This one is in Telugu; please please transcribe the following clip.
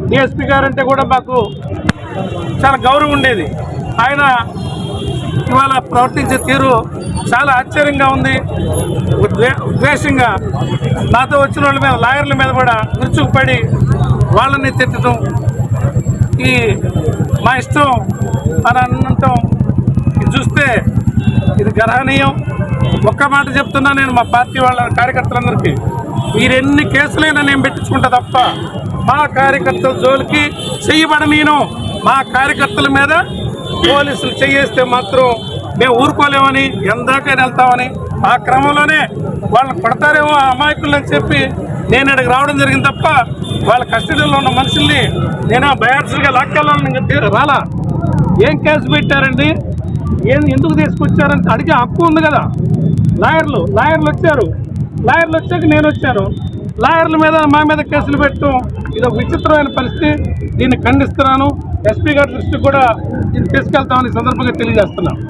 డిఎస్పీ గారు అంటే కూడా మాకు చాలా గౌరవం ఉండేది. ఆయన ఇవాళ ప్రవర్తించే తీరు చాలా ఆశ్చర్యంగా ఉంది. ద్వేషంగా నాతో వచ్చిన వాళ్ళ మీద, లాయర్ల మీద కూడా విరుచుకుపడి వాళ్ళని తిట్టడం, ఈ మా ఇష్టం అని అనటం ఇది చూస్తే ఇది గర్హనీయం. ఒక్క మాట చెప్తున్నా నేను మా పార్టీ వాళ్ళ కార్యకర్తలందరికీ, మీరెన్ని కేసులైనా నేను పెట్టించుకుంటా తప్ప మా కార్యకర్తల జోలికి చెయ్యబడనీను. మా కార్యకర్తల మీద పోలీసులు చేయేస్తే మాత్రం మేము ఊరుకోలేమని, ఎందాకైనా వెళ్తామని, ఆ క్రమంలోనే వాళ్ళని పడతారేమో ఆ అమాయకులని చెప్పి నేను ఇక్కడికి రావడం జరిగింది తప్ప వాళ్ళ కస్టడీలో ఉన్న మనుషుల్ని నేను బయార్స్గా లాక్కెళ్ళాలని రాలా. ఏం కేసు పెట్టారండి, ఎందుకు తీసుకొచ్చారంటే అడిగే హక్కు ఉంది కదా. లాయర్లు వచ్చారు, లాయర్లు వచ్చాక నేను వచ్చాను. లాయర్ల మీద మా మీద కేసులు పెట్టడం ఇది ఒక విచిత్రమైన పరిస్థితి. దీన్ని ఖండిస్తున్నాను. ఎస్పీ గారి దృష్టికి కూడా ఇది తీసుకెళ్తామని సందర్భంగా తెలియజేస్తున్నాను.